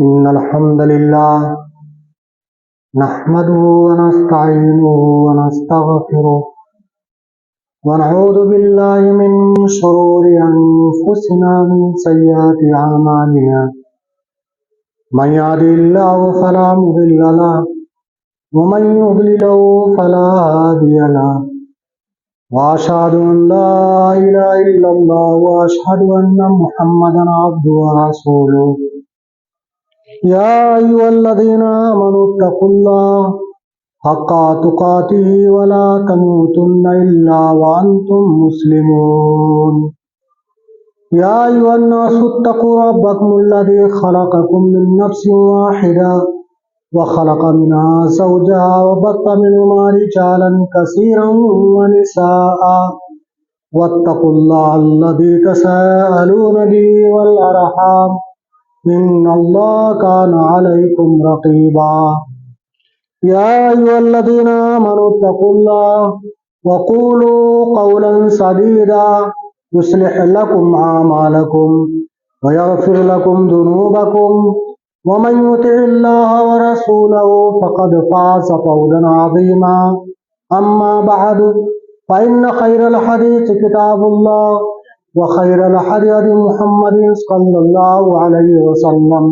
إن الحمد لله نحمده ونستعينه ونستغفره ونعوذ بالله من شرور أنفسنا من سيئات أعمالنا من يهده الله فلا مضل له ومن يضلل فلا هادي له وأشهد أن لا إله إلا الله وأشهد أن محمدا عبده ورسوله يا أيها الذين آمنوا اتقوا الله حق تقاته ولا تموتن إلا وأنتم مسلمون يا أيها الناس اتقوا ربكم الذي خلقكم من نفس واحدة وخلق منها زوجها وبث منهما رجالا كثيرا ونساء واتقوا الله الذي تساءلون به والأرحام إن الله كان عليكم رقيبا يا أيها الذين آمنوا اتقوا الله وقولوا قولا سديدا يصلح لكم أعمالكم ويغفر لكم ذنوبكم ومن يطع الله ورسوله فقد فاز فوزا عظيما أما بعد فإن خير الحديث كتاب الله وخير الهدي محمد صلى الله عليه وسلم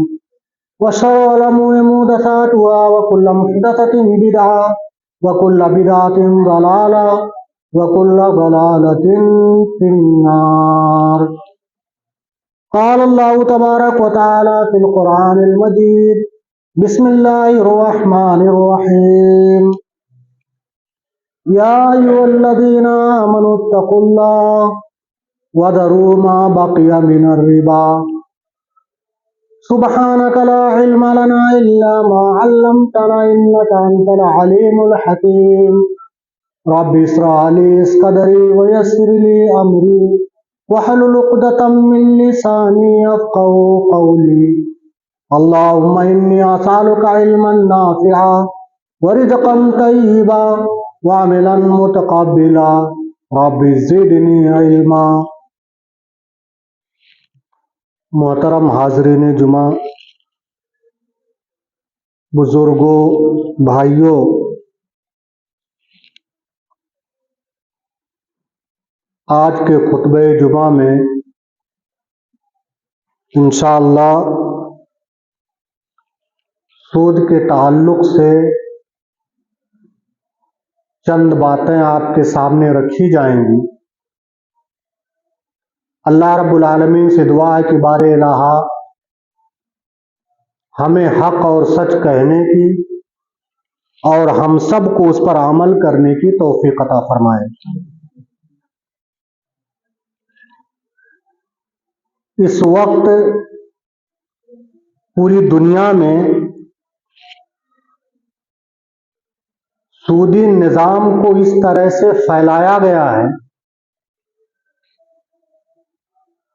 وشر الأمور محدثاتها وكل محدثة بدعة وكل بدعة ضلالة وكل ضلالة في النار. قال الله تبارك وتعالى في القرآن المجيد بسم الله الرحمن الرحيم يا أيها الذين آمنوا اتقوا الله وذروا ما بقي من الربا سبحانك لا علم لنا إلا ما علمتنا إنك أنت العليم الحكيم رب اشرح لي صدري ويسر لي أمري واحلل عقدة من لساني يفقهوا قولي اللهم إني أسألك علما نافعا ورزقا طيبا وعملا متقبلا رب زدني علما. محترم حاضرین جمعہ، بزرگوں، بھائیوں، آج کے خطبہ جمعہ میں انشاءاللہ سود کے تعلق سے چند باتیں آپ کے سامنے رکھی جائیں گی. اللہ رب العالمین سے دعا ہے کہ بار الہ ہمیں حق اور سچ کہنے کی اور ہم سب کو اس پر عمل کرنے کی توفیق عطا فرمائے. اس وقت پوری دنیا میں سودی نظام کو اس طرح سے پھیلایا گیا ہے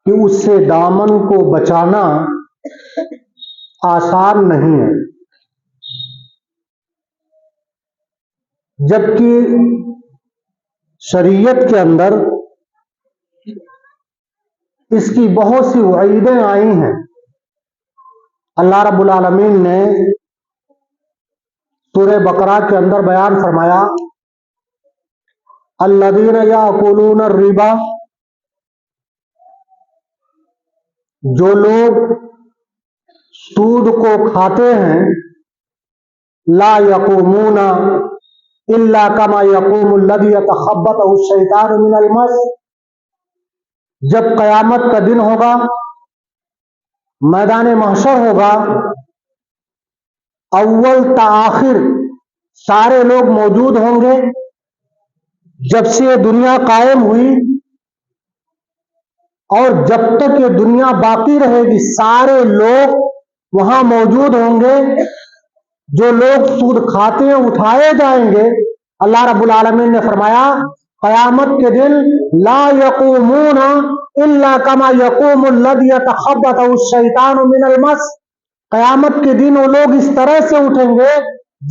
کہ اس سے دامن کو بچانا آسان نہیں ہے، جبکہ شریعت کے اندر اس کی بہت سی وعیدیں آئی ہیں. اللہ رب العالمین نے سورہ بقرہ کے اندر بیان فرمایا الذین یاکلون الربا، جو لوگ سود کو کھاتے ہیں، لا یقومون الا کما یقوم الذی یتخبطہ الشیطان من المس، جب قیامت کا دن ہوگا، میدان محشر ہوگا، اول تا آخر سارے لوگ موجود ہوں گے. جب سے یہ دنیا قائم ہوئی اور جب تک یہ دنیا باقی رہے گی سارے لوگ وہاں موجود ہوں گے. جو لوگ سود کھاتے ہیں اٹھائے جائیں گے. اللہ رب العالمین نے فرمایا قیامت کے دن لا یقومون الا کما یقوم الذی یتخبطہ الشیطان من المس، قیامت کے دن وہ لوگ اس طرح سے اٹھیں گے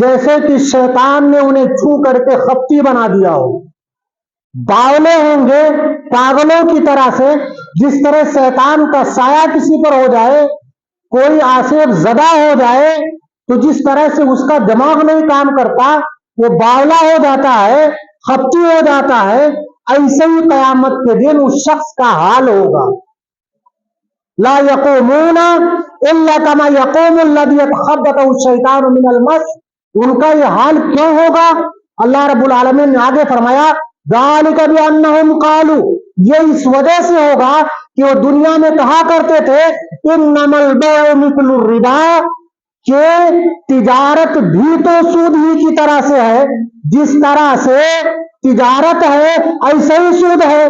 جیسے کہ شیطان نے انہیں چھو کر کے خپتی بنا دیا ہو. باولے ہوں گے پاگلوں کی طرح سے، جس طرح شیطان کا سایہ کسی پر ہو جائے کوئی آصف زدہ ہو جائے تو جس طرح سے اس کا دماغ نہیں کام کرتا، وہ باولا ہو جاتا ہے، خپتی ہو جاتا ہے، ایسے ہی قیامت کے دن اس شخص کا حال ہوگا. لا یقومون الا کما یقوم الذی یتخبطہ الشیطان من المس. ان کا یہ حال کیوں ہوگا؟ اللہ رب العالمین نے آگے فرمایا ذالک بانہم قالوا، یہ اس وجہ سے ہوگا کہ وہ دنیا میں کہا کرتے تھے انما البیع مثل الربا، کہ تجارت بھی تو سود ہی کی طرح سے ہے، جس طرح سے تجارت ہے ایسے ہی سود ہے.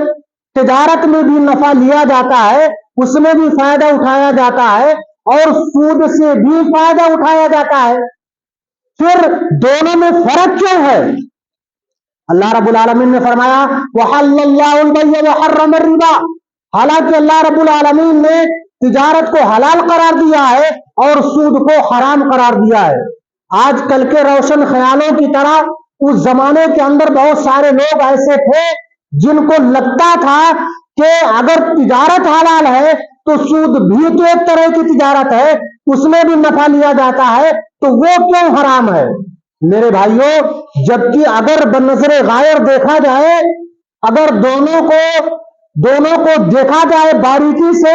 تجارت میں بھی نفع لیا جاتا ہے، اس میں بھی فائدہ اٹھایا جاتا ہے، اور سود سے بھی فائدہ اٹھایا جاتا ہے. پھر دونوں میں فرق کیوں ہے؟ اللہ رب العالمین نے فرمایا وحل اللہ البیع وحرم الربا، حالانکہ اللہ رب العالمین نے تجارت کو حلال قرار دیا ہے اور سود کو حرام قرار دیا ہے. آج کل کے روشن خیالوں کی طرح اس زمانے کے اندر بہت سارے لوگ ایسے تھے جن کو لگتا تھا کہ اگر تجارت حلال ہے تو سود بھی تو ایک طرح کی تجارت ہے، اس میں بھی نفع لیا جاتا ہے، تو وہ کیوں حرام ہے؟ میرے بھائیوں، جبکہ اگر بنظر غائر دیکھا جائے، اگر دونوں کو دیکھا جائے باریکی سے،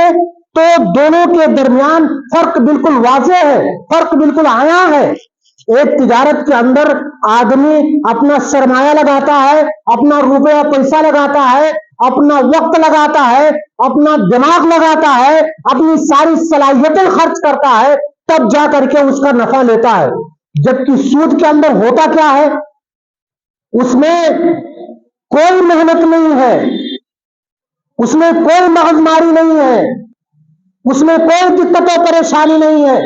تو دونوں کے درمیان فرق بالکل واضح ہے، فرق بالکل عیاں ہے. ایک تجارت کے اندر آدمی اپنا سرمایہ لگاتا ہے، اپنا روپیہ پیسہ لگاتا ہے، اپنا وقت لگاتا ہے، اپنا دماغ لگاتا ہے، اپنی ساری صلاحیتیں خرچ کرتا ہے، تب جا کر کے اس کا نفع لیتا ہے. جبکہ سود کے اندر ہوتا کیا ہے؟ اس میں کوئی محنت نہیں ہے، اس میں کوئی مغز ماری نہیں ہے، اس میں کوئی دقت و پریشانی نہیں ہے.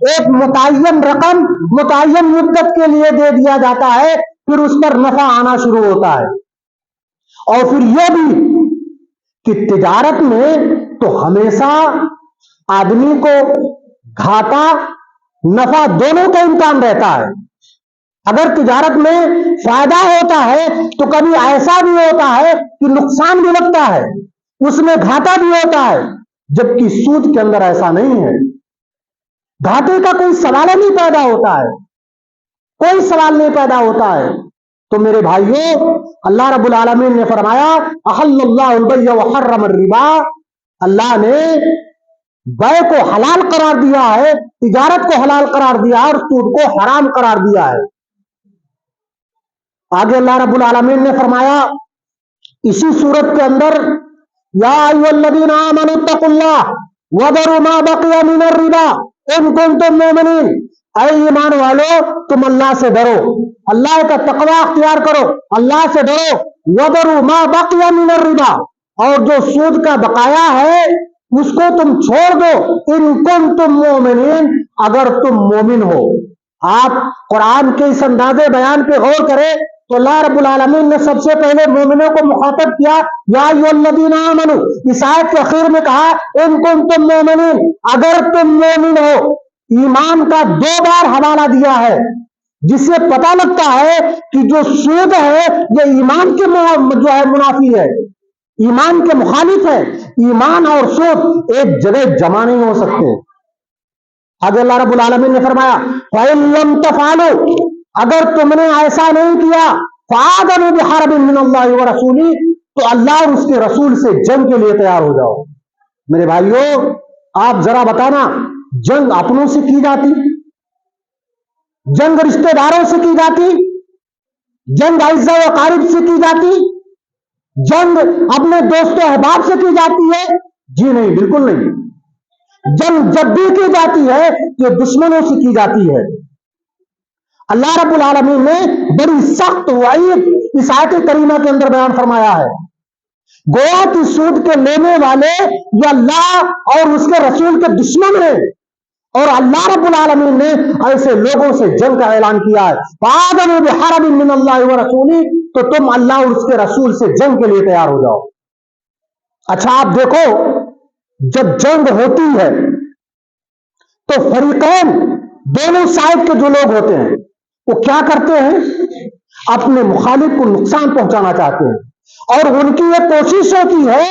ایک متعین رقم متعین مدت کے لیے دے دیا جاتا ہے، پھر اس پر نفع آنا شروع ہوتا ہے. اور پھر یہ بھی کہ تجارت میں تو ہمیشہ آدمی کو گھاٹا نفع دونوں کا امکان رہتا ہے. اگر تجارت میں فائدہ ہوتا ہے تو کبھی ایسا بھی ہوتا ہے کہ نقصان بھی لگتا ہے، اس میں گھاٹا بھی ہوتا ہے. جبکہ سود کے اندر ایسا نہیں ہے، گھاٹے کا کوئی سوال نہیں پیدا ہوتا ہے، کوئی سوال نہیں پیدا ہوتا ہے. تو میرے بھائیوں، اللہ رب العالمین نے فرمایا احل اللہ البیع وحرم الربا، اللہ نے بیع کو حلال قرار دیا ہے، تجارت کو حلال قرار دیا ہے، اور سود کو حرام قرار دیا ہے. آگے اللہ رب العالمین نے فرمایا اسی صورت کے اندر یا ایھا الذین آمنوا اتقوا اللہ وذروا ما بقی من الربا ان کنتم مؤمنین. اے ایمان والو، تم اللہ سے ڈرو، اللہ کا تقوی اختیار کرو، اللہ سے ڈرو. وذروا ما بقی من الربا، اور جو سود کا بقایا ہے اس کو تم چھوڑ دو. ان کنتم مؤمنین، اگر تم مومن ہو. آپ قرآن کے اس انداز بیان پہ غور کریں تو اللہ رب العالمین نے سب سے پہلے مومنوں کو مخاطب کیا یا ایھا الذین آمنوا، اس آیت کے اخیر میں کہا ان کنتم مؤمنین، اگر تم مومن ہو. ایمان کا 2 بار حوالہ دیا ہے، جس سے پتہ لگتا ہے کہ جو سود ہے یہ ایمان کے جو ہے منافی ہے، ایمان کے مخالف ہے. ایمان اور سود ایک جگہ جمع نہیں ہو سکتے. آگے اللہ رب العالمین نے فرمایا فَإِن لَمْ تَفْعَلُوا، اگر تم نے ایسا نہیں کیا فَآذَنُوا بِحَرْبٍ مِّنَ اللَّهِ وَرَسُولِهِ، تو اللہ اور اس کے رسول سے جنگ کے لیے تیار ہو جاؤ. میرے بھائیوں، آپ ذرا بتانا، جنگ اپنوں سے کی جاتی، جنگ رشتہ داروں سے کی جاتی، جنگ اعزاء و اقارب سے کی جاتی، جنگ اپنے دوست و احباب سے کی جاتی ہے؟ جی نہیں، بالکل نہیں. جنگ جب بھی کی جاتی ہے یہ دشمنوں سے کی جاتی ہے. اللہ رب العالمین نے بڑی سخت وعید اس آیت کریمہ کے اندر بیان فرمایا ہے. گویا کہ سود کے لینے والے یہ اللہ اور اس کے رسول کے دشمن ہیں، اور اللہ رب العالمین نے ایسے لوگوں سے جنگ کا اعلان کیا ہے. فَآذَنُوا بِحَرْبٍ مِّنَ اللَّهِ وَرَسُولِهِ، تو تم اللہ اور اس کے رسول سے جنگ کے لیے تیار ہو جاؤ. اچھا آپ دیکھو، جب جنگ ہوتی ہے تو فریقین، دونوں سائڈ کے جو لوگ ہوتے ہیں وہ کیا کرتے ہیں؟ اپنے مخالف کو نقصان پہنچانا چاہتے ہیں، اور ان کی یہ کوشش ہوتی ہے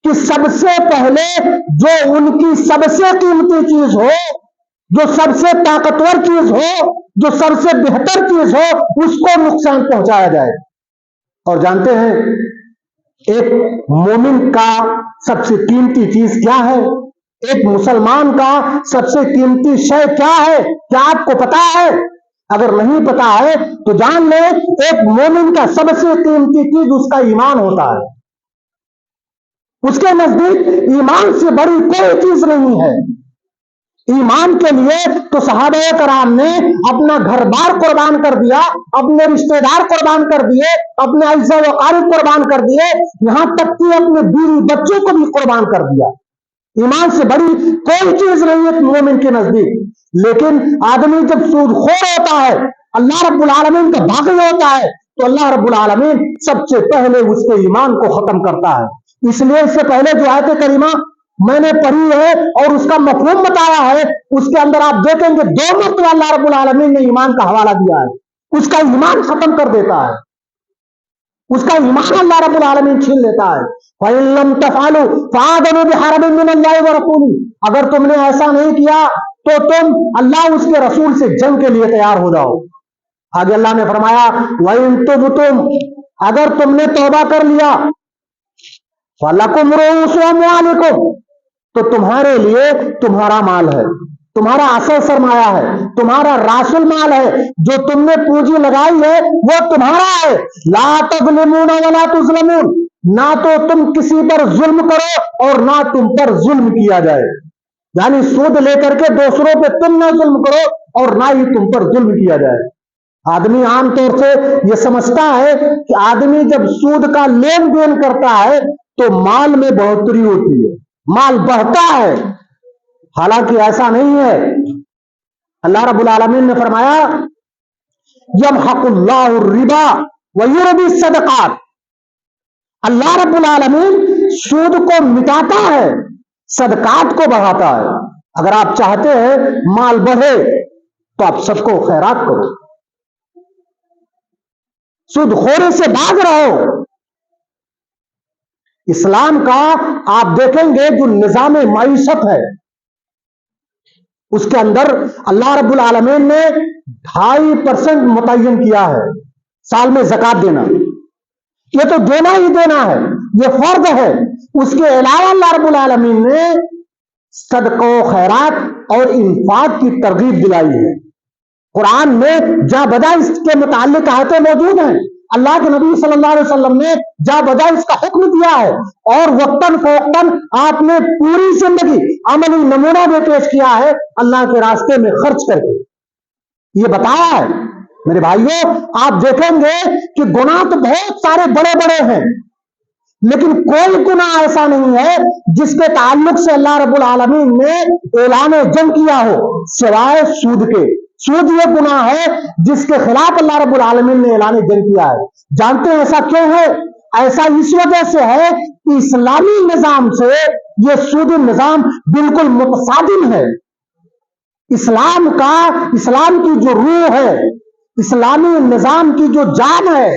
کہ سب سے پہلے جو ان کی سب سے قیمتی چیز ہو، جو سب سے طاقتور چیز ہو، جو سب سے بہتر چیز ہو، اس کو نقصان پہنچایا جائے۔ اور جانتے ہیں ایک مومن کا سب سے قیمتی چیز کیا ہے؟ ایک مسلمان کا سب سے قیمتی شے کیا ہے؟ کیا آپ کو پتا ہے؟ اگر نہیں پتا ہے تو جان لیں، ایک مومن کا سب سے قیمتی چیز اس کا ایمان ہوتا ہے۔ اس کے نزدیک ایمان سے بڑی کوئی چیز نہیں ہے۔ ایمان کے لیے تو صحابہ کرام نے اپنا گھر بار قربان کر دیا، اپنے رشتہ دار قربان کر دیے، اپنے اعزاء و اقارب قربان کر دیے، یہاں تک کہ اپنے بیوی بچوں کو بھی قربان کر دیا۔ ایمان سے بڑی کوئی چیز نہیں ہے مومن کے نزدیک۔ لیکن آدمی جب سود خور ہوتا ہے، اللہ رب العالمین کا باغی ہوتا ہے، تو اللہ رب العالمین سب سے پہلے اس کے ایمان کو ختم کرتا ہے۔ اس لیے اس سے پہلے جو آیت کریمہ میں نے پڑھی ہے اور اس کا مفہوم بتایا ہے، اس کے اندر آپ دیکھیں گے 2 مرتبہ اللہ رب العالمین نے ایمان کا حوالہ دیا ہے۔ اس کا ایمان ختم کر دیتا ہے، اس کا ایمان اللہ رب العالمین چھین لیتا ہے۔ فَإِن لَّمْ تَفْعَلُوا فَآذَنُوا بِحَرْبٍ مِّنَ اللَّهِ وَرَسُولِهِ، اگر تم نے ایسا نہیں کیا تو تم اللہ اس کے رسول سے جنگ کے لیے تیار ہو جاؤ۔ آگے اللہ نے فرمایا وَإِن تُبْتُمْ، اگر تم نے توبہ کر لیا، فَلَكُمْ رُءُوسُ أَمْوَالِكُمْ، تو تمہارے لیے تمہارا مال ہے، تمہارا اصل سرمایہ ہے، تمہارا راس المال ہے، جو تم نے پونجی لگائی ہے وہ تمہارا ہے۔ لا تظلمون ولا تظلمون، نہ تو تم کسی پر ظلم کرو اور نہ تم پر ظلم کیا جائے، یعنی سود لے کر کے دوسروں پہ تم نہ ظلم کرو اور نہ ہی تم پر ظلم کیا جائے۔ آدمی عام طور سے یہ سمجھتا ہے کہ آدمی جب سود کا لین دین کرتا ہے تو مال میں بڑھوتری ہوتی ہے، مال بڑھتا ہے، حالانکہ ایسا نہیں ہے۔ اللہ رب العالمین نے فرمایا یمحق اللہ الربا ویربی الصدقات، اللہ رب العالمین سود کو مٹاتا ہے، صدقات کو بڑھاتا ہے۔ اگر آپ چاہتے ہیں مال بڑھے تو آپ سب کو خیرات کرو، سود خوری سے بھاگ رہو۔ اسلام کا آپ دیکھیں گے جو نظام معیشت ہے، اس کے اندر اللہ رب العالمین نے 2.5% متعین کیا ہے سال میں زکات دینا۔ یہ تو دینا ہی دینا ہے، یہ فرض ہے۔ اس کے علاوہ اللہ رب العالمین نے صدقہ و خیرات اور انفاق کی ترغیب دلائی ہے۔ قرآن میں جا بجا اس کے متعلق آیتیں موجود ہیں۔ اللہ کے نبی صلی اللہ علیہ وسلم نے جا بجا اس کا حکم دیا ہے، اور وقتاً فوقتاً آپ نے پوری زندگی عملی نمونہ بھی پیش کیا ہے اللہ کے راستے میں خرچ کر کے، یہ بتایا ہے۔ میرے بھائیوں، آپ دیکھیں گے کہ گناہ تو بہت سارے بڑے بڑے ہیں، لیکن کوئی گناہ ایسا نہیں ہے جس کے تعلق سے اللہ رب العالمین نے اعلان جنگ کیا ہو سوائے سود کے۔ سود یہ گناہ ہے جس کے خلاف اللہ رب العالمین نے اعلان جنگ کیا ہے۔ جانتے ہیں ایسا کیوں ہے؟ ایسا اس وجہ سے ہے کہ اسلامی نظام سے یہ سودی نظام بالکل متصادم ہے۔ اسلام کی جو روح ہے، اسلامی نظام کی جو جان ہے،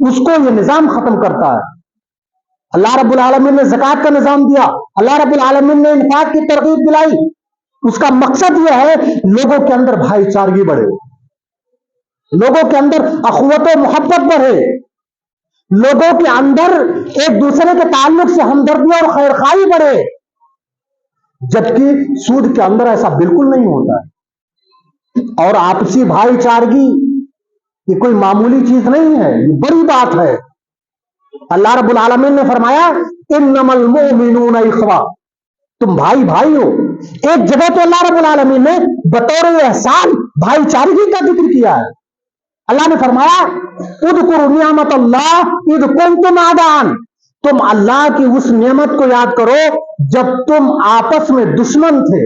اس کو یہ نظام ختم کرتا ہے۔ اللہ رب العالمین نے زکات کا نظام دیا، اللہ رب العالمین نے انفاق کی ترغیب دلائی۔ اس کا مقصد یہ ہے لوگوں کے اندر بھائی چارگی بڑھے، لوگوں کے اندر اخوت و محبت بڑھے، لوگوں کے اندر ایک دوسرے کے تعلق سے ہمدردی اور خیر خواہی بڑھے، جبکہ سود کے اندر ایسا بالکل نہیں ہوتا ہے۔ اور آپسی بھائی چارگی یہ کوئی معمولی چیز نہیں ہے، یہ بڑی بات ہے۔ اللہ رب العالمین نے فرمایا انما المؤمنون اخوہ، تم بھائی بھائی ہو۔ ایک جگہ تو اللہ رب العالمین نے بطور احسان بھائی چارگی کا ذکر کیا ہے۔ اللہ نے فرمایا اذکروا نعمت اللہ اذ کنتم اعداء، تم اللہ کی اس نعمت کو یاد کرو جب تم آپس میں دشمن تھے۔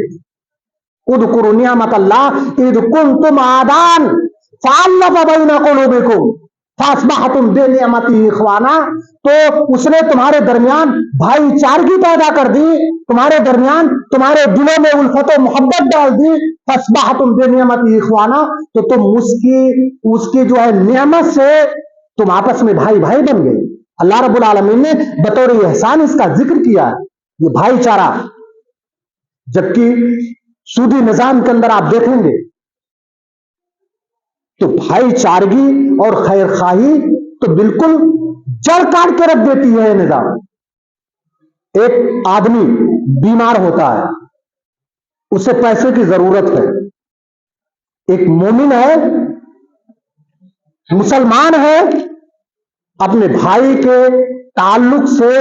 اذکروا نعمت اللہ اذ کنتم اعداء فالف بین قلوبکم فاصبحتم بنعمتہ اخوانا، تو اس نے تمہارے درمیان بھائی چارگی پیدا کر دی، تمہارے درمیان تمہارے دلوں میں الفت و محبت ڈال دی، فاصبحتم بنعمتہ اخوانا، تو تم اس کی جو ہے نعمت سے تم آپس میں بھائی بھائی بن گئے۔ اللہ رب العالمین نے بطور احسان اس کا ذکر کیا ہے، یہ بھائی چارہ. جبکہ سودی نظام کے اندر آپ دیکھیں گے تو بھائی چارگی اور خیر خواہی تو بالکل جڑ کاٹ کے رکھ دیتی ہے یہ نظام. ایک آدمی بیمار ہوتا ہے، اسے پیسے کی ضرورت ہے، ایک مومن ہے، مسلمان ہے، اپنے بھائی کے تعلق سے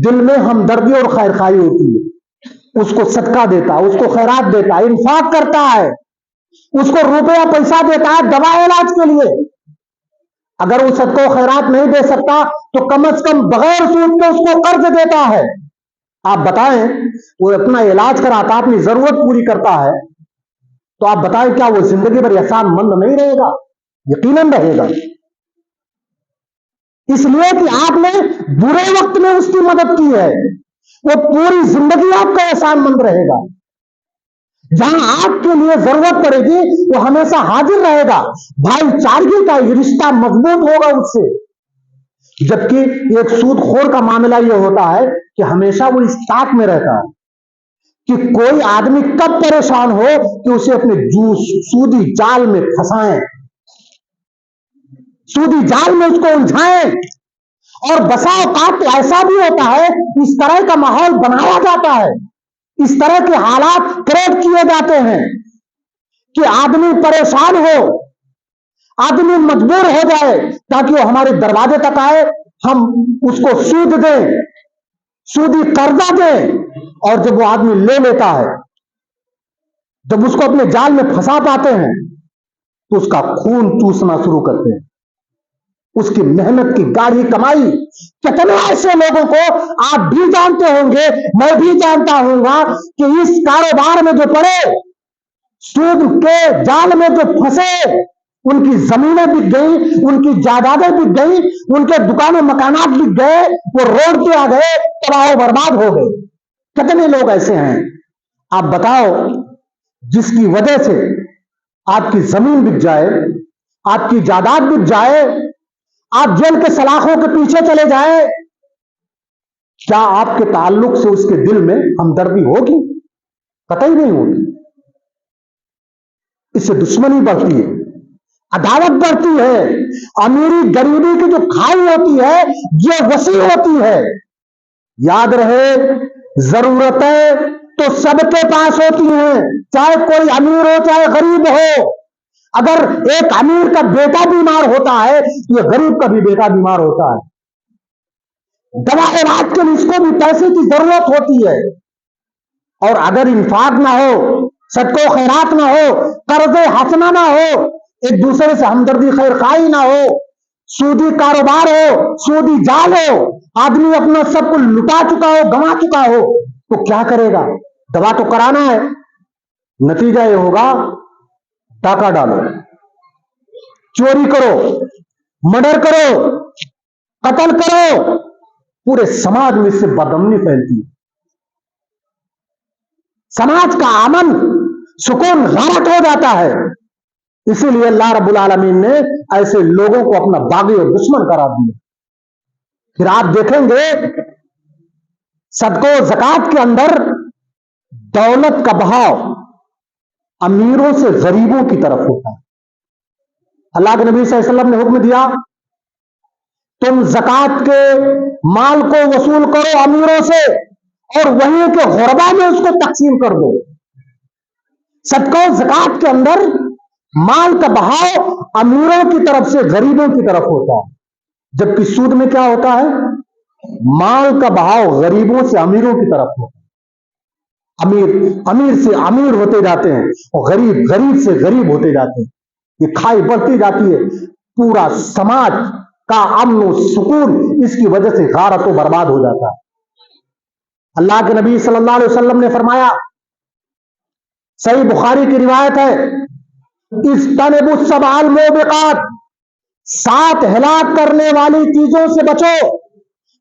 دل میں ہمدردی اور خیر خواہی ہوتی ہے، اس کو صدقہ دیتا ہے، اس کو خیرات دیتا ہے، انفاق کرتا ہے، اس کو روپیہ پیسہ دیتا ہے دوا علاج کے لیے. اگر وہ صدقہ و خیرات نہیں دے سکتا تو کم از کم بغیر سود کے اس کو قرض دیتا ہے. آپ بتائیں وہ اپنا علاج کراتا، اپنی ضرورت پوری کرتا ہے، تو آپ بتائیں کیا وہ زندگی بھر احسان مند نہیں رہے گا؟ یقیناً رہے گا. اس لیے کہ آپ نے برے وقت میں اس کی مدد کی ہے، وہ پوری زندگی آپ کا احسان مند رہے گا. جہاں آپ کے لیے ضرورت پڑے گی وہ ہمیشہ حاضر رہے گا. بھائی چارگی کا یہ رشتہ مضبوط ہوگا اس سے. جبکہ ایک سود خور کا معاملہ یہ ہوتا ہے کہ ہمیشہ وہ اس طاق میں رہتا ہے کہ کوئی آدمی کب پریشان ہو کہ اسے اپنے سودی جال میں پھنسائیں، سودی جال میں اس کو الجھائیں. اور بسا اوقات تو ایسا بھی ہوتا ہے، اس طرح کا ماحول بنایا جاتا ہے، اس طرح کے حالات کریٹ کیے جاتے ہیں کہ آدمی پریشان ہو، آدمی مجبور ہو جائے تاکہ وہ ہمارے دروازے تک آئے، ہم اس کو سود دیں، سودی قرضہ دیں. اور جب وہ آدمی لے لیتا ہے، جب اس کو اپنے جال میں پھنسا پاتے ہیں تو اس کا خون چوسنا شروع کرتے ہیں، اس کی محنت کی گاڑھی کمائی. کتنے ایسے لوگوں کو آپ بھی جانتے ہوں گے، میں بھی جانتا ہوں گا کہ اس کاروبار میں جو پڑے، سود کے جال میں جو پھنسے، ان کی زمینیں بک گئی، ان کی جائیدادیں بک گئی، ان کے دکانیں مکانات بک گئے، وہ روڈ پہ آ گئے، تباہ و برباد ہو گئے. کتنے لوگ ایسے ہیں آپ بتاؤ جس کی وجہ سے آپ کی زمین بک جائے، آپ کی جائیداد بک جائے، آپ جیل کے سلاخوں کے پیچھے چلے جائیں، کیا آپ کے تعلق سے اس کے دل میں ہمدردی ہوگی؟ قطعی نہیں ہوگی. اس سے دشمنی بڑھتی ہے، عداوت بڑھتی ہے. امیری غریبی کی جو کھائی ہوتی ہے یہ وسیع ہوتی ہے. یاد رہے ضرورتیں تو سب کے پاس ہوتی ہیں، چاہے کوئی امیر ہو چاہے غریب ہو. اگر ایک امیر کا بیٹا بیمار ہوتا ہے تو یہ غریب کا بھی بیٹا بیمار ہوتا ہے. دوا علاج کے لیے اس کو بھی پیسے کی ضرورت ہوتی ہے. اور اگر انفاق نہ ہو، صدقہ و خیرات نہ ہو، قرض حسنہ نہ ہو، ایک دوسرے سے ہمدردی خیر خواہی نہ ہو، سودی کاروبار ہو، سودی جال ہو، آدمی اپنا سب کو لٹا چکا ہو، گنوا چکا ہو، تو کیا کرے گا؟ دوا تو کرانا ہے، نتیجہ یہ ہوگا ڈاکہ ڈالو، چوری کرو، مرڈر کرو، قتل کرو. پورے سماج میں اس سے بدامنی پھیلتی ہے، سماج کا امن سکون غارت ہو جاتا ہے. اسی لیے اللہ رب العالمین نے ایسے لوگوں کو اپنا باغی اور دشمن قرار دیا. پھر آپ دیکھیں گے صدقہ و زکات کے اندر دولت کا بہاؤ امیروں سے غریبوں کی طرف ہوتا ہے. اللہ کے نبی صلی اللہ علیہ وسلم نے حکم دیا تم زکات کے مال کو وصول کرو امیروں سے اور وہیں کے غربا میں اس کو تقسیم کر دو. صدقہ و زکات کے اندر مال کا بہاؤ امیروں کی طرف سے غریبوں کی طرف ہوتا ہے، جبکہ سود میں کیا ہوتا ہے؟ مال کا بہاؤ غریبوں سے امیروں کی طرف ہوتا ہے. امیر سے امیر ہوتے جاتے ہیں اور غریب سے غریب ہوتے جاتے ہیں. یہ کھائی بڑھتی جاتی ہے. پورا سماج کا امن و سکون اس کی وجہ سے غارت و برباد ہو جاتا ہے. اللہ کے نبی صلی اللہ علیہ وسلم نے فرمایا، صحیح بخاری کی روایت ہے، اجتنبوا السبع الموبقات، 7 ہلاک کرنے والی چیزوں سے بچو.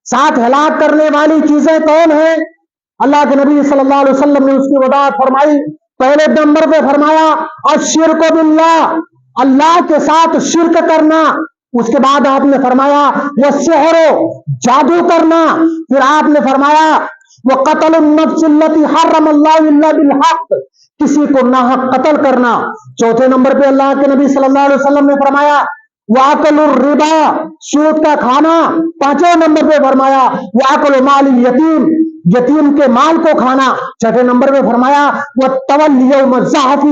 7 ہلاک کرنے والی چیزیں کون ہیں؟ اللہ کے نبی صلی اللہ علیہ وسلم نے اس کی وضاحت فرمائی. پہلے نمبر پہ فرمایا الشرک باللہ، اللہ کے ساتھ شرک کرنا. اس کے بعد آپ نے فرمایا وہ سحر جادو کرنا. پھر آپ نے فرمایا وہ قتل النفس التي حرم اللہ الا بالحق, کسی کو ناحق قتل کرنا. چوتھے نمبر پہ اللہ کے نبی صلی اللہ علیہ وسلم نے فرمایا واکل الربا, سود کا کھانا. پانچویں نمبر پہ فرمایا واکل مال الیتیم, یتیم کے مال کو کھانا. چھٹے نمبر پہ فرمایا وہ تولی یوم الزحف,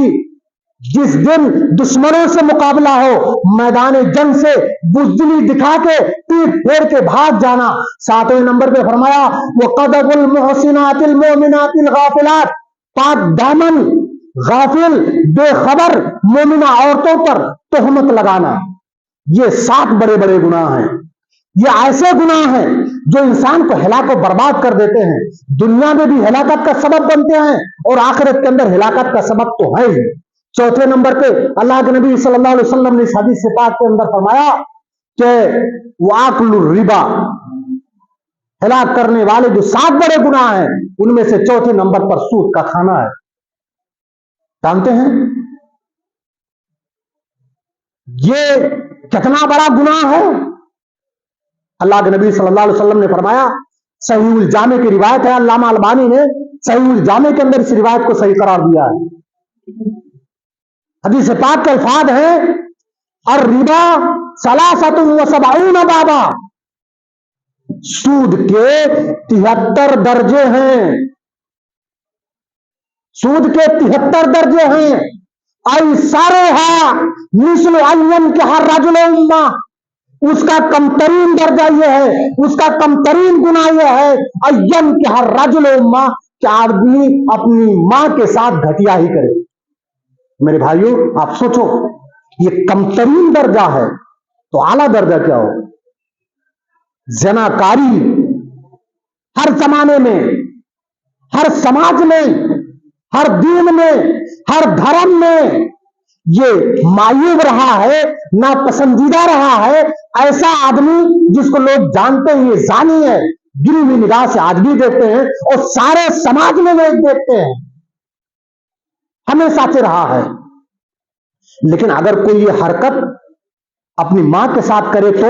جس دن دشمنوں سے مقابلہ ہو میدان جنگ سے بزدلی دکھا کے پیٹ پھیر کے بھاگ جانا. ساتویں نمبر پہ فرمایا وہ قذف المحسنات المؤمنات الغافلات, پاک دامن غافل بے خبر مومنہ عورتوں پر تہمت لگانا. یہ 7 بڑے بڑے گناہ ہیں. یہ ایسے گناہ ہیں جو انسان کو ہلاک و برباد کر دیتے ہیں, دنیا میں بھی ہلاکت کا سبب بنتے ہیں اور آخرت کے اندر ہلاکت کا سبب تو ہے ہی. چوتھے نمبر پہ اللہ کے نبی صلی اللہ علیہ وسلم نے اس حدیث پاک کے اندر فرمایا کہ واکل الربا, ہلاک کرنے والے جو 7 بڑے گناہ ہیں ان میں سے چوتھے نمبر پر سود کا کھانا ہے. جانتے ہیں یہ کتنا بڑا گناہ ہے؟ اللہ کے نبی صلی اللہ علیہ وسلم نے فرمایا, صحیح الجامع کی روایت ہے, علامہ البانی نے صحیح الجامع کے اندر اس روایت کو صحیح قرار دیا ہے. حدیث پاک کے الفاظ ہیں الربا 73 بابا, سود کے 73 درجے ہیں. سود کے 73 درجے ہیں. ایسارها مثل ان کے ہر رجل امہ, اس کا کم ترین درجہ یہ ہے, اس کا کم ترین گناہ یہ ہے این کے ہر رجل امہ, کہ آدمی اپنی ماں کے ساتھ گھٹیا ہی کرے. میرے بھائیوں آپ سوچو, یہ کم ترین درجہ ہے تو اعلیٰ درجہ کیا ہو؟ زناکاری ہر زمانے میں, ہر سماج میں, ہر دین میں, ہر دھرم میں یہ معیوب رہا ہے, ناپسندیدہ رہا ہے. ایسا آدمی جس کو لوگ جانتے ہیں یہ زانی ہے, گری ہوئی نگاہ سے آج بھی دیکھتے ہیں اور سارے سماج میں لوگ دیکھتے ہیں, ہمیشہ سے رہا ہے. لیکن اگر کوئی یہ حرکت اپنی ماں کے ساتھ کرے تو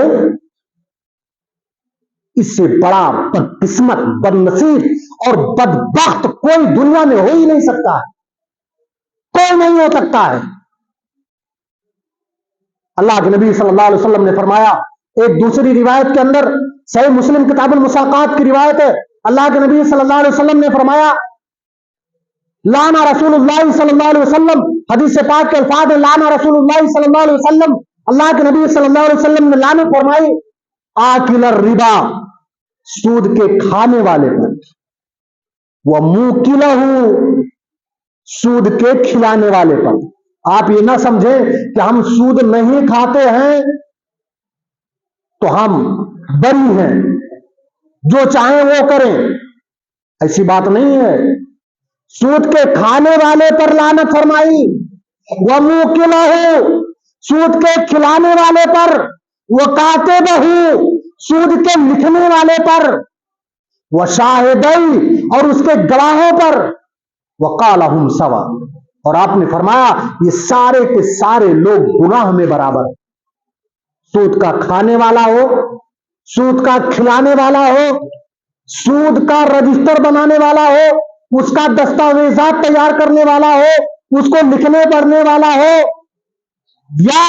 اس سے بڑا بدقسمت, بدنصیب اور بدبخت کوئی دنیا میں ہو ہی نہیں سکتا ہے, کوئی نہیں ہو سکتا ہے. اللہ کے نبی صلی اللہ علیہ وسلم نے فرمایا ایک دوسری روایت کے اندر, صحیح مسلم کتاب المساقات کی روایت ہے, اللہ کے نبی صلی اللہ علیہ وسلم نے فرمایا لانا رسول اللہ صلی اللہ علیہ وسلم, حدیث پاک کے الفاظ لانا رسول اللہ صلی اللہ علیہ وسلم, اللہ کے نبی صلی اللہ علیہ وسلم نے لعنت فرمائی آکل الربا, سود کے کھانے والے پر, وموکلہ, سود کے کھلانے والے پر. آپ یہ نہ سمجھیں کہ ہم سود نہیں کھاتے ہیں تو ہم بری ہیں, جو چاہیں وہ کریں, ایسی بات نہیں ہے. سود کے کھانے والے پر لعنت فرمائی, وموکلہ, سود کے کھلانے والے پر, وکاتبہ, سود کے لکھنے والے پر, وشاہدی, اور اس کے گواہوں پر, وقالہم سوا, اور آپ نے فرمایا یہ سارے کے سارے لوگ گناہ میں برابر. سود کا کھانے والا ہو, سود کا کھلانے والا ہو, سود کا رجسٹر بنانے والا ہو, اس کا دستاویزات تیار کرنے والا ہو, اس کو لکھنے پڑھنے والا ہو, یا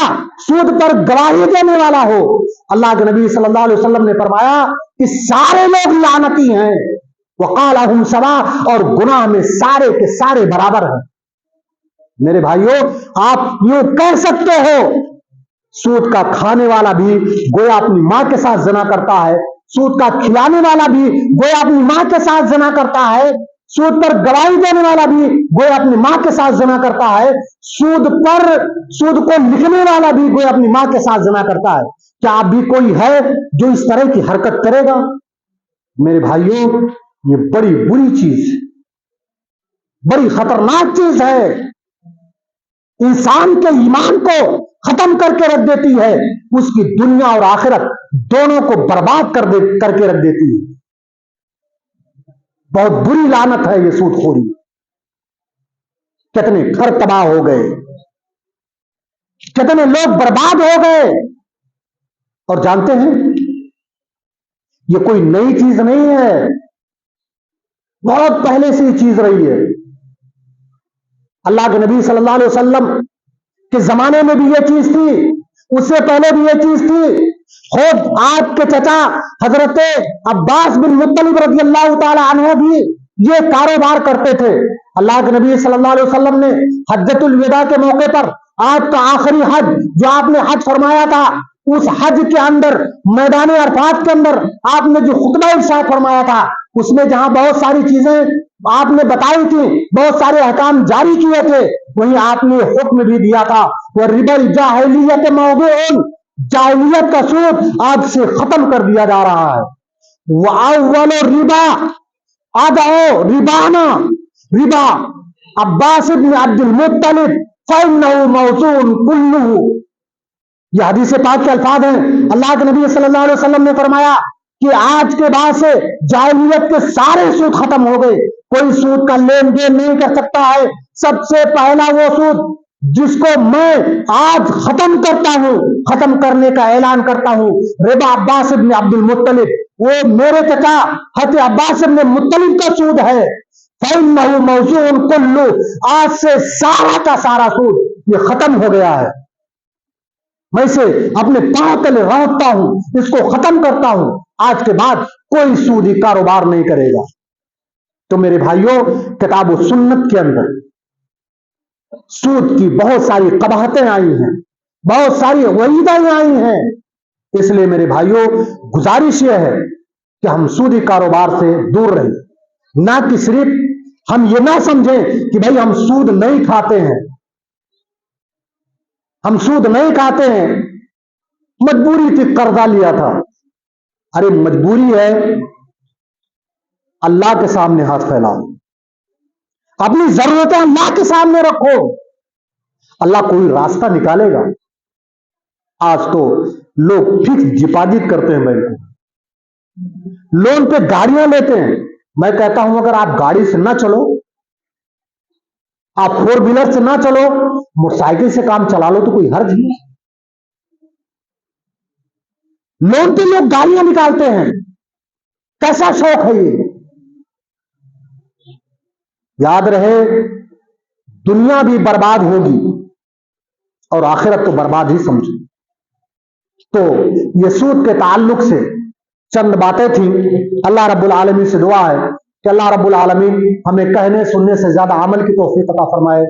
سود پر گواہی دینے والا ہو, اللہ کے نبی صلی اللہ علیہ وسلم نے فرمایا کہ سارے لوگ لعنتی ہیں. وقالہم سوا, اور گناہ میں سارے کے سارے برابر ہیں. میرے بھائیوں آپ یوں کہہ سکتے ہو سود کا کھانے والا بھی گویا اپنی ماں کے ساتھ زنا کرتا ہے, سود کا کھلانے والا بھی گویا اپنی ماں کے ساتھ زنا کرتا ہے, سود پر گواہی دینے والا بھی گویا اپنی ماں کے ساتھ زنا کرتا ہے, سود کو لکھنے والا بھی گویا اپنی ماں کے ساتھ زنا کرتا ہے. کیا اب بھی کوئی ہے جو اس طرح کی حرکت کرے گا؟ میرے بھائیوں یہ بڑی بری چیز, بڑی خطرناک چیز ہے, انسان کے ایمان کو ختم کر کے رکھ دیتی ہے, اس کی دنیا اور آخرت دونوں کو برباد کر کے رکھ دیتی ہے. بہت بری لعنت ہے یہ سود خوری. کتنے گھر تباہ ہو گئے, کتنے لوگ برباد ہو گئے, اور جانتے ہیں یہ کوئی نئی چیز نہیں ہے، بہت پہلے سے یہ چیز رہی ہے۔ اللہ کے نبی صلی اللہ علیہ وسلم کے زمانے میں بھی یہ چیز تھی، اس سے پہلے بھی یہ چیز تھی۔ خود آپ کے چچا حضرت عباس بن مطلب رضی اللہ تعالی عنہ بھی یہ کاروبار کرتے تھے۔ اللہ کے نبی صلی اللہ علیہ وسلم نے حجۃ الوداع کے موقع پر آپ کا آخری حج جو آپ نے حج فرمایا تھا، اس حج کے اندر میدان عرفات کے اندر آپ نے جو خطبہ ارشاد فرمایا تھا، اس میں جہاں بہت ساری چیزیں آپ نے بتائی تھی، بہت سارے احکام جاری کیے تھے، وہیں آپ نے حکم بھی دیا تھا وَالرِّبَا الْجَاهِلِيَّةُ مَوْضُوعٌ، جاہلیت کا سود آج سے ختم کر دیا جا رہا ہے۔ وَأَوَّلُ الرِّبَا أَدْعُ رِبَانَا ربا عباس بن عبد المطلب فَإِنَّهُ مَوْضُوعٌ كُلُّهُ، یہ حدیث پاک کے الفاظ ہیں۔ اللہ کے نبی صلی اللہ علیہ وسلم نے فرمایا کہ آج کے بعد سے جاہلیت کے سارے سود ختم ہو گئے، کوئی سود کا لین دین نہیں کر سکتا ہے۔ سب سے پہلا وہ سود جس کو میں آج ختم کرتا ہوں، ختم کرنے کا اعلان کرتا ہوں، ربا عباس بن عبد المطلب، وہ میرے چچا حضرت عباس بن مطلب کا سود ہے۔ فَإِنَّهُ مَوْضُوعٌ كُلُّهُ، آج سے سارا کا سارا سود یہ ختم ہو گیا ہے، میں اسے اپنے پاؤں تلے رونقتا ہوں، اس کو ختم کرتا ہوں، آج کے بعد کوئی سودی کاروبار نہیں کرے گا۔ تو میرے بھائیوں، کتاب و سنت کے اندر سود کی بہت ساری قباحتیں آئی ہیں، بہت ساری وعیدیں آئی ہیں۔ اس لیے میرے بھائیوں گزارش یہ ہے کہ ہم سودی کاروبار سے دور رہیں، نہ کہ صرف ہم یہ نہ سمجھیں کہ بھائی ہم سود نہیں کھاتے ہیں، ہم سود نہیں کھاتے ہیں، مجبوری تھی قرضہ لیا تھا۔ ارے مجبوری ہے، اللہ کے سامنے ہاتھ پھیلاؤ، اپنی ضرورتیں اللہ کے سامنے رکھو، اللہ کوئی راستہ نکالے گا۔ آج تو لوگ فکس ڈپازٹ کرتے ہیں بینک میں، لون پہ گاڑیاں لیتے ہیں۔ میں کہتا ہوں اگر آپ گاڑی سے نہ چلو، آپ فور ویلر سے نہ چلو، موٹر سائیکل سے کام چلا لو تو کوئی حرج نہیں۔ لون پہ لوگ گاڑیاں نکالتے ہیں، کیسا شوق ہے یہ؟ یاد رہے دنیا بھی برباد ہوگی اور آخرت تو برباد ہی سمجھو۔ تو یہ سود کے تعلق سے چند باتیں تھیں۔ اللہ رب العالمین سے دعا ہے کہ اللہ رب العالمین ہمیں کہنے سننے سے زیادہ عمل کی توفیق عطا فرمائے،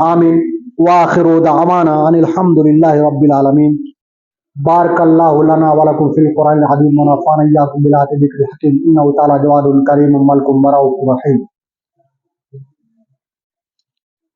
آمین۔ وآخر دعوانا ان الحمد للہ رب العالمین۔ بارک اللہ لنا ولکم فی القرآن العظیم ونفعنا اياکم بالآیات ذکر الحکیم انہ تعالی جواد کریم ملک رؤوف رحیم۔